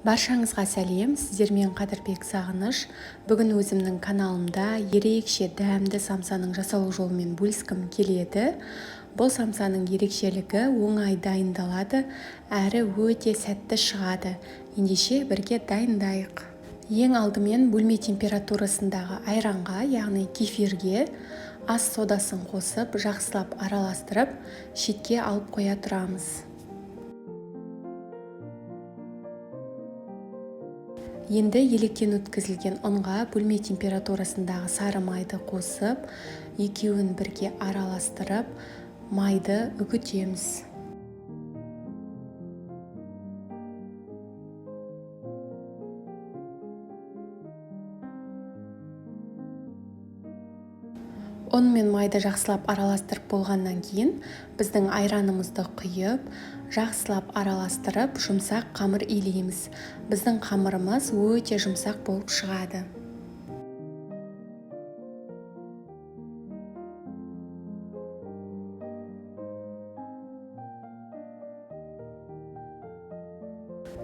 Баршаңызға сәлем, сіздермен Қадырбек Сағыныш. Бүгін өзімнің каналымда ерекше дәмді самсаның жасалу жолымен бөліскім келеді. Бұл самсаның ерекшелігі оңай дайындалады, әрі өте сәтті шығады. Ендеше бірге дайындайық. Ең алдымен бөлме температурасындағы айранға, яғни кефирге ас содасын қосып, жақсылап араластырып, шетке алып қоя тұрамыз. Енді електен өткізілген ұнға бөлме температурасындағы сары майды қосып, екеуін бірге араластырып, майды үгітеміз. Ұн мен майды жақсылап араластырып болғаннан кейін, біздің айранымызды құйып, жақсылап араластырып, жұмсақ қамыр илейміз. Біздің қамырымыз өте жұмсақ болып шығады.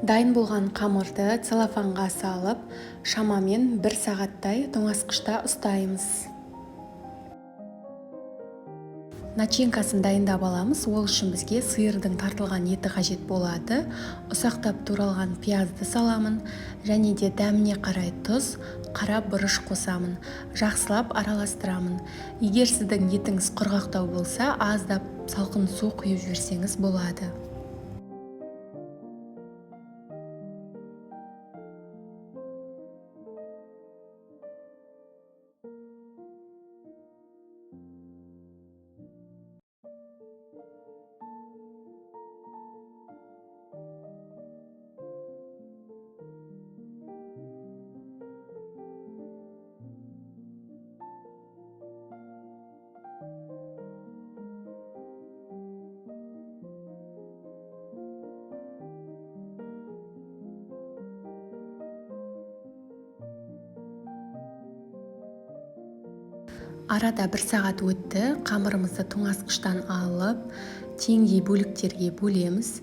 Дайын болған қамырды целлофанға салып, шамамен 1 сағаттай тоңазытқышта ұстаймыз. Начинкасын дайындап аламыз. Ол үшін бізге сиырдың тартылған еті қажет болады. Ұсақтап туралған пиязды саламын, және де дәміне қарай тұз, қара бұрыш қосамын. Жақсылап араластырамын. Егер сіздің етіңіз құрғақтау болса, аздап салқын су құйып жіберсеңіз болады. Арада 1 сағат өтті, қамырымызды тоңазытқыштан алып, теңдей бөліктерге бөлеміз.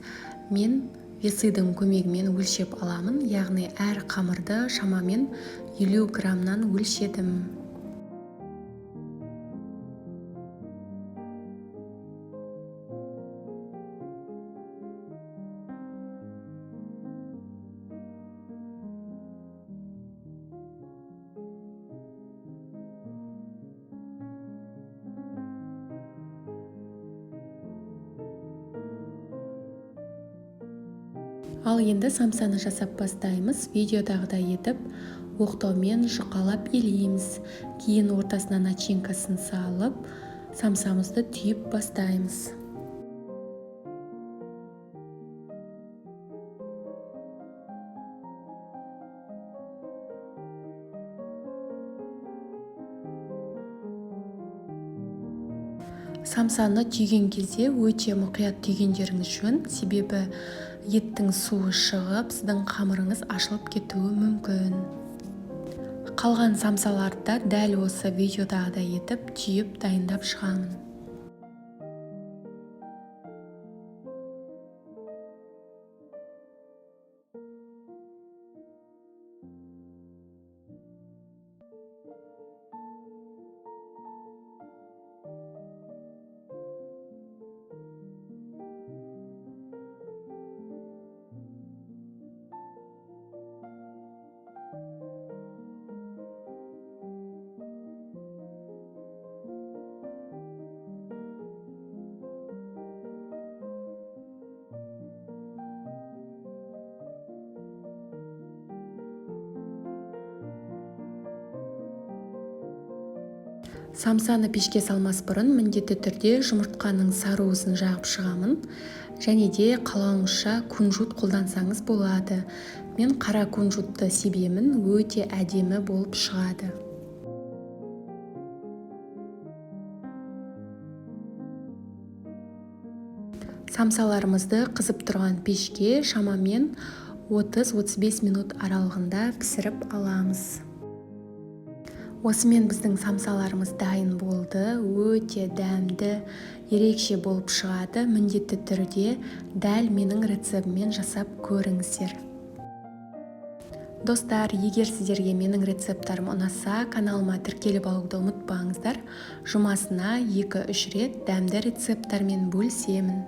Мен весыйдың көмегімен өлшеп аламын, яғни әр қамырды шамамен 50 граммнан өлшедім. Ал енді самсаны жасап бастаймыз. Видеодағыдай етіп, оқтаумен жұқалап илейміз. Кейін ортасына начинкасын салып, самсамызды түйіп бастаймыз. Самсаны түйген кезде өте мұқият түйгендеріңіз жөн, себебі еттің суы шығып, сіздің қамырыңыз ашылып кетуі мүмкін. Қалған самсаларды дәл осы видеодағыдай етіп түйіп дайындап шығамын. Самсаны пешке салмас бұрын міндетті түрде жұмыртқаның сары-уызын жағып шығамын, және де қалауыңызша кунжут қолдансаңыз болады. Мен қара кунжутты себемін, өте әдемі болып шығады. Самсаларымызды қызып тұрған пешке шамамен 30-35 минут аралығында пісіріп аламыз. Осымен біздің самсаларымыз дайын болды. Өте дәмді, ерекше болып шығады. Міндетті түрде дәл менің рецептіммен жасап көріңіздер. Достар, егер сіздерге менің рецепттарым ұнаса, каналыма тіркеліп алуды ұмытпаңыздар. Жұмасына 2-3 рет дәмді рецепттармен бөлісемін.